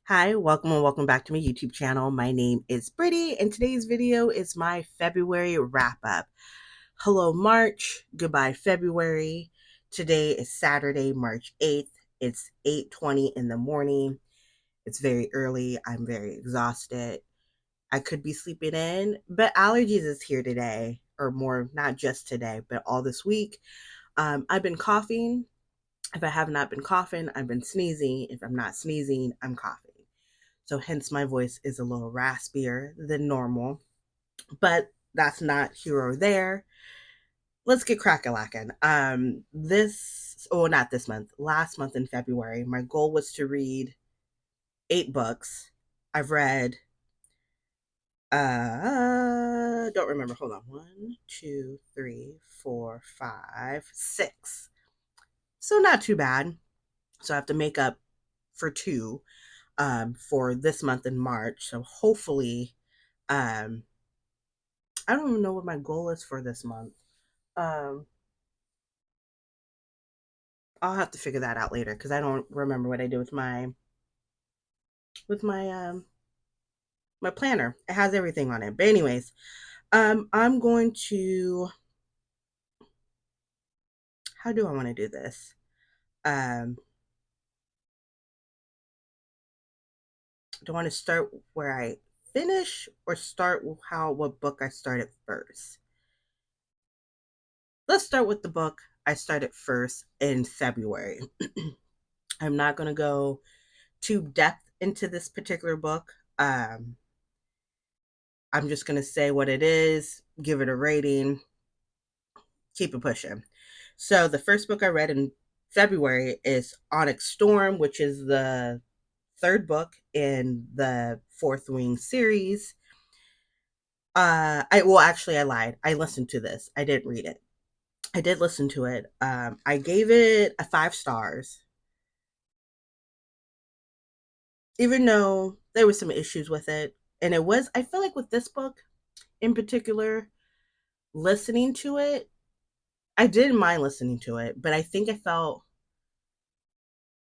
Hi, welcome and welcome back to my YouTube channel. My name is Brittany, and today's video is my February wrap up. Hello, March. Goodbye, February. Today is Saturday, March 8th. It's 8:20 in the morning. It's very early. I'm very exhausted. I could be sleeping in, but allergies is here today, or more, not just today, but all this week. I've been coughing. If I have not been coughing, I've been sneezing. If I'm not sneezing, I'm coughing. So hence my voice is a little raspier than normal, but that's not here or there. Let's get crack-a-lackin'. Not this month, last month in February, my goal was to read 8 books. I've read, don't remember, hold on. 1, 2, 3, 4, 5, 6. So not too bad. So I have to make up for 2 for this month in March. So hopefully, um, I don't even know what my goal is for this month. Um, I'll have to figure that out later because I don't remember what I did with my my planner. It has everything on it. But anyways, I'm going to. How do I want to do this? Um, do I want to start where I finish or start with what book I started first? Let's start with the book I started first in February. I'm not going to go too depth into this particular book. I'm just going to say what it is, give it a rating, keep it pushing. So, the first book I read in February is Onyx Storm, which is the third book in the Fourth Wing series. I lied. I listened to this. I didn't read it. I did listen to it. I gave it a 5 stars, even though there were some issues with it. And it was, I feel like with this book in particular, listening to it, I didn't mind listening to it, but I think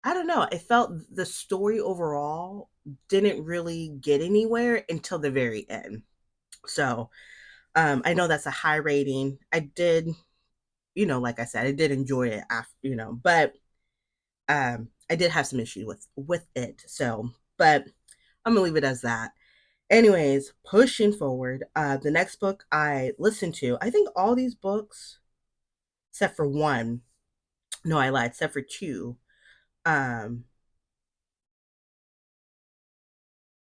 I don't know, I felt the story overall didn't really get anywhere until the very end. So, I know that's a high rating. I did, like I said, I did enjoy it after, but I did have some issue with it. So, but I'm gonna leave it as that. Anyways, pushing forward, the next book I listened to, I think all these books, except for one, no, I lied, except for two, um,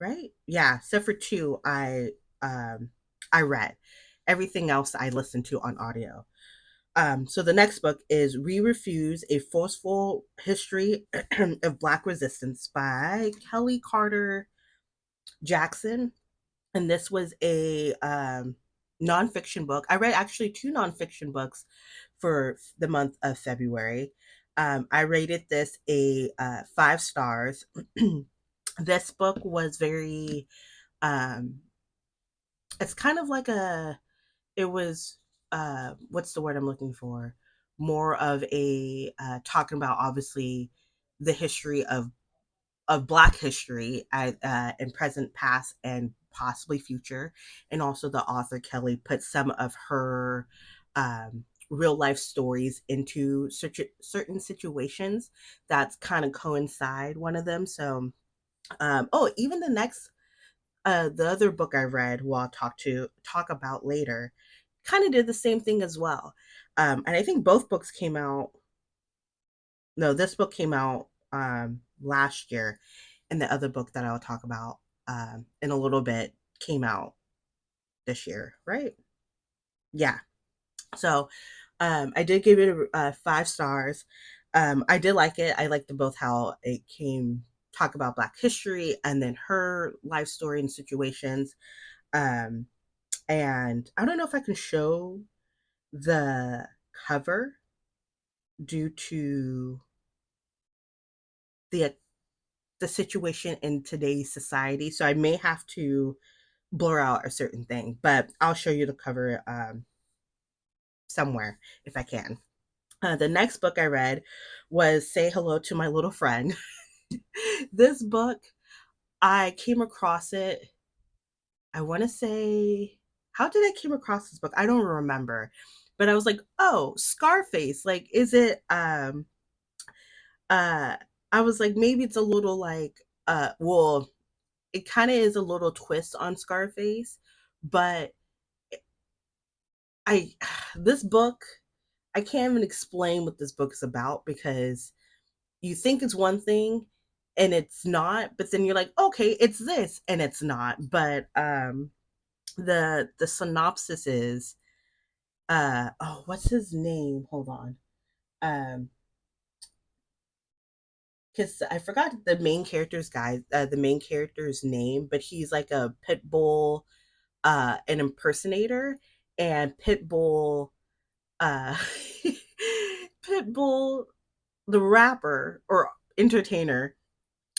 right? Yeah, except for two, I read. Everything else I listened to on audio. So the next book is We Refuse: A Forceful History of Black Resistance by Kelly Carter Jackson. And this was a nonfiction book. I read actually two nonfiction books for the month of February. I rated this a 5 stars. This book was very, um, it's kind of like it was, what's the word I'm looking for? More of a talking about obviously the history of Black history in present, past, and possibly future. And also, the author Kelly put some of her real life stories into certain situations that's kind of coincide one of them. So, even the other book I read, who I'll talk about later, kind of did the same thing as well. And I think both books came out. No, this book came out last year, and the other book that I'll talk about in a little bit came out this year, right? Yeah. So I did give it 5 stars. I did like it. I liked both how it came talk about Black history and then her life story and situations. Um, and I don't know if I can show the cover due to the the situation in today's society. So I may have to blur out a certain thing, but I'll show you the cover somewhere if I can. The next book I read was Say Hello to My Little Friend. This book, I came across it. I want to say, how did I came across this book? I don't remember, but I was like, oh, Scarface. Like, is it? Uh, I was like, maybe it's a little like, well, it kind of is a little twist on Scarface, but I, this book, I can't even explain what this book is about because you think it's one thing and it's not, but then you're like, okay, it's this and it's not. But the synopsis is oh, what's his name? Hold on. Um because I forgot the main character's name, but he's like a pit bull, an impersonator, and Pitbull, uh, Pitbull, the rapper or entertainer,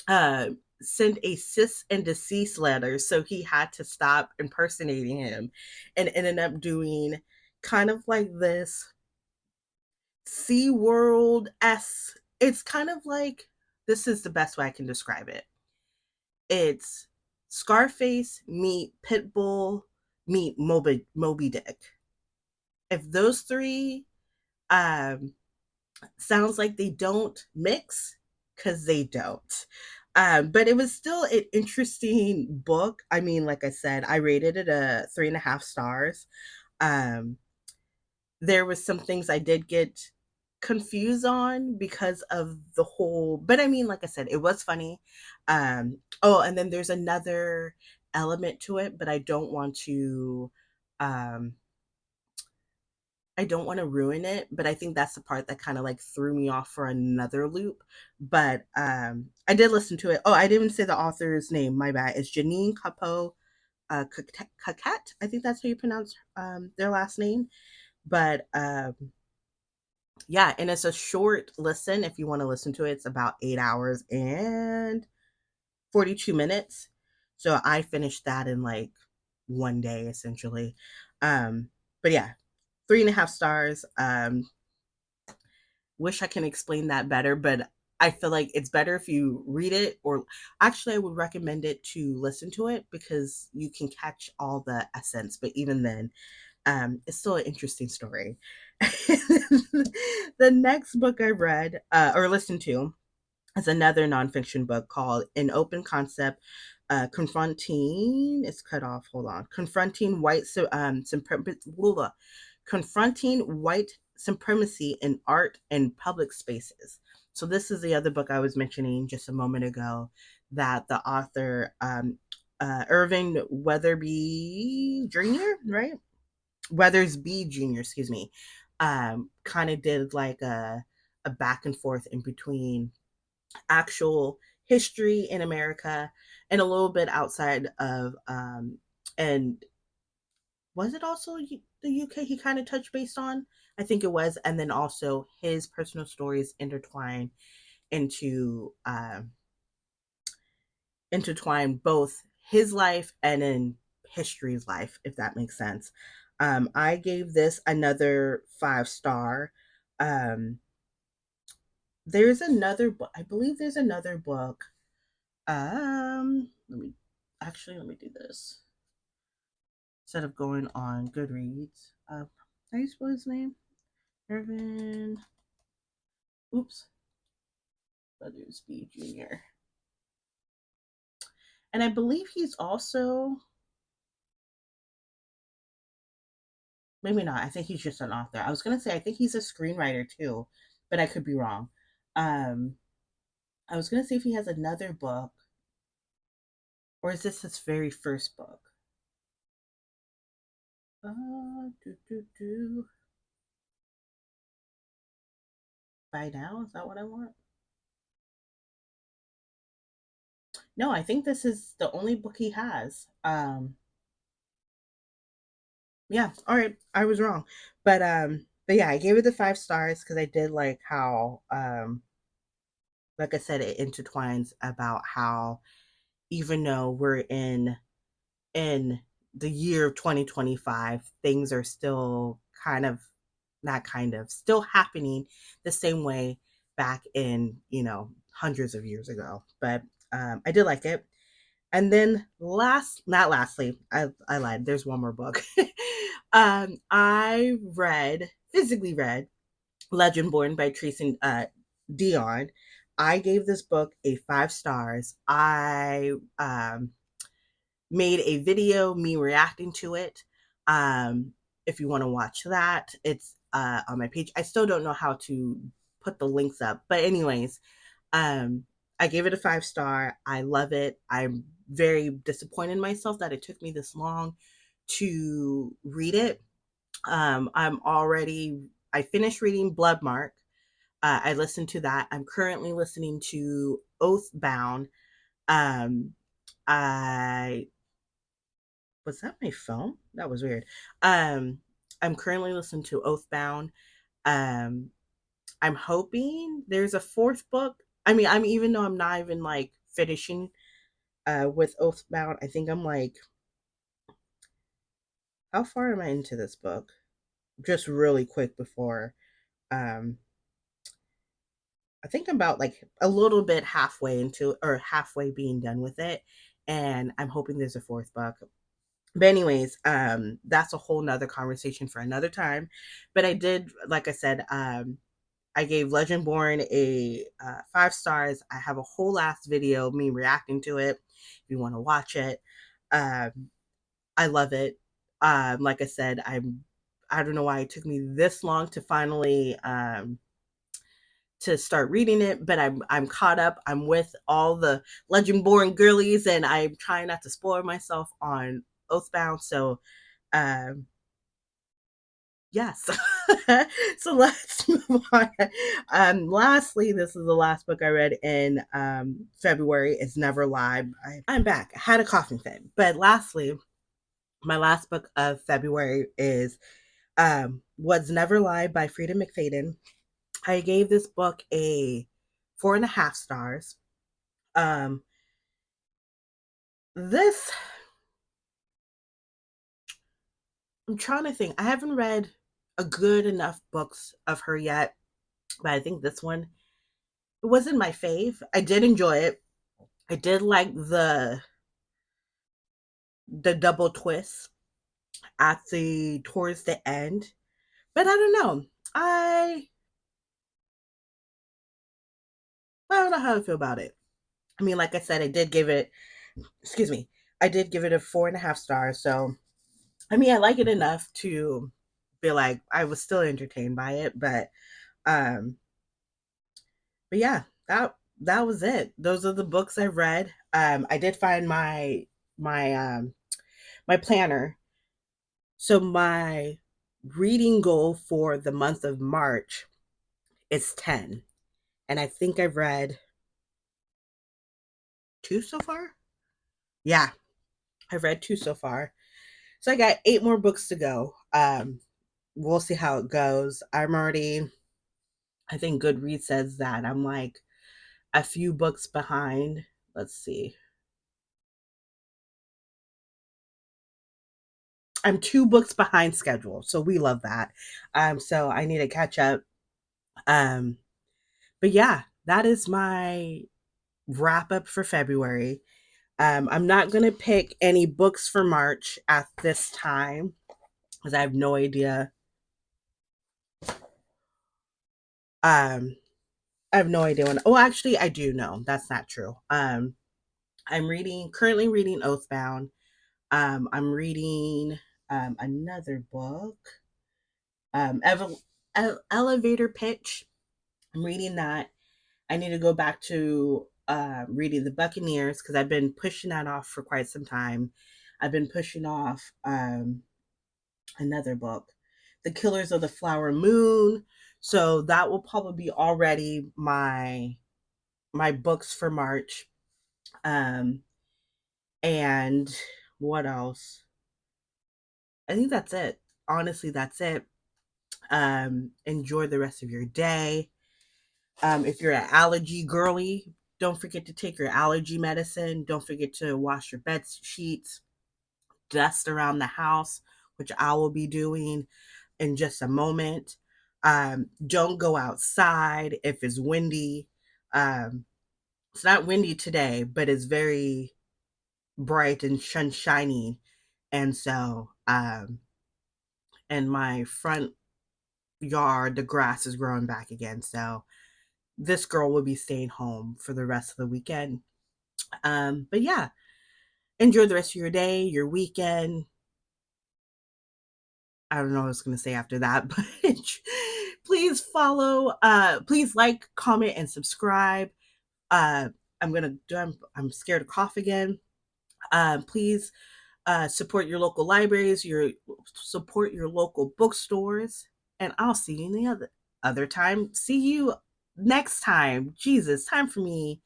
uh, sent a cease and desist letter, so he had to stop impersonating him, and ended up doing kind of like this Sea World s. It's kind of like, this is the best way I can describe it. It's Scarface meet Pitbull meet Moby Dick. If those three um, sounds like they don't mix, because they don't. But it was still an interesting book. I mean, like I said, I rated it a 3.5 stars. Um, there was some things I did get confused on because of the whole, but I mean, like I said, it was funny. Oh, and then there's another element to it, but um I don't want to ruin it, but I think that's the part that kind of like threw me off for another loop. But I did listen to it. Oh, I didn't even say the author's name. My bad. It's Janine Capo Caquette. I think that's how you pronounce their last name. But yeah, and it's a short listen. If you want to listen to it, it's about 8 hours and 42 minutes. So I finished that in like one day essentially. Um, but yeah, 3.5 stars. Wish I can explain that better, but I feel like it's better if you read it, or actually I would recommend it to listen to it because you can catch all the essence. But even then, it's still an interesting story. The next book I read or listened to is another nonfiction book called An Open Concept, Confronting, it's cut off, hold on, Confronting White Supremacy in Art and Public Spaces. So this is the other book I was mentioning just a moment ago, that the author, Irving Weatherby Jr., right? Weathersby Jr., excuse me, kind of did like a back and forth in between actual history in America and a little bit outside of, and was it also the UK he kind of touched based on? I think it was, and then also his personal stories into intertwine both his life and in history's life, if that makes sense. I gave this another 5 star. Um, there's another book. I believe there's another book. Let me do this instead of going on Goodreads. How do you spell his name? Irvin. Oops. Weathersby Jr. And I believe he's also, maybe not. I think he's just an author. I was gonna say I think he's a screenwriter too, but I could be wrong. Um, I was gonna say if he has another book, or is this his very first book? Do. By now, is that what I want? No, I think this is the only book he has. Yeah, all right, I was wrong, but yeah, I gave it the 5 stars because I did like how, like I said, it intertwines about how even though we're in the year of 2025, things are still kind of, not kind of, still happening the same way back in, hundreds of years ago. But I did like it. And then not lastly, I lied. There's one more book. I physically read Legend Born by Tracy Dion. I gave this book a 5 stars. I made a video, me reacting to it. If you want to watch that, it's on my page. I still don't know how to put the links up, but anyways, um, I gave it a 5 star. I love it. I'm very disappointed in myself that it took me this long to read it. I finished reading Bloodmark. I listened to that. I'm currently listening to Oathbound. Um, I was that my phone? That was weird. Um, I'm currently listening to Oathbound. Um, I'm hoping there's a fourth book. I mean, I'm even though I'm not even like finishing with Oathbound, I think I'm like, how far am I into this book? Just really quick before um I think I'm about like a little bit halfway into or halfway being done with it. And I'm hoping there's a fourth book. But anyways, that's a whole nother conversation for another time. But I did, like I said, I gave Legend Born a 5 stars. I have a whole last video me reacting to it. If you want to watch it, um, I love it. Like I said, I don't know why it took me this long to finally to start reading it, but I'm caught up. I'm with all the Legend Born girlies, and I'm trying not to spoil myself on Oathbound. So, um, yes. So let's move on. Lastly, this is the last book I read in February. It's Never Lie. I'm back. I had a coughing fit, but lastly, my last book of February is Was Never Lie by Frida McFadden. I gave this book a 4.5 stars. Um, this I'm trying to think. I haven't read a good enough books of her yet, but I think this one it wasn't my fave. I did enjoy it. I did like the double twist at the towards the end, but I don't know. I I don't know how I feel about it. I mean, like I said, I did give it. Excuse me. I did give it a 4.5 stars. So I mean, I like it enough to feel like I was still entertained by it, um, but yeah, that was it. Those are the books I've read. I did find my my planner. So my reading goal for the month of March is 10, and I think I've read 2 so far. Yeah, I've read 2 so far. So I got 8 more books to go. We'll see how it goes. I think Goodreads says that I'm like a few books behind. Let's see. I'm 2 books behind schedule, so we love that. So I need to catch up. Um, but yeah, that is my wrap up for February. I'm not gonna pick any books for March at this time because I have no idea. Um, I have no idea when. Oh, actually, I do know. That's not true. I'm currently reading Oathbound. I'm reading another book, Elevator Pitch. I'm reading that. I need to go back to reading The Buccaneers because I've been pushing that off for quite some time. I've been pushing off another book, The Killers of the Flower Moon. So that will probably be already my books for March. Um, and what else? I think that's it. Honestly, that's it. Enjoy the rest of your day. If you're an allergy girly, don't forget to take your allergy medicine. Don't forget to wash your bed sheets, dust around the house, which I will be doing in just a moment. Don't go outside if it's windy. It's not windy today, but it's very bright and sunshiny. And so, in my front yard, the grass is growing back again. So this girl will be staying home for the rest of the weekend. But yeah, enjoy the rest of your day, your weekend. I don't know what I was going to say after that, but please follow, please like, comment, and subscribe. Uh, I'm scared to cough again. Please support your local libraries, support your local bookstores, and I'll see you in the other time. See you next time. Jesus, time for me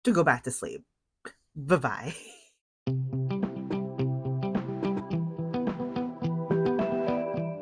to go back to sleep. Bye bye.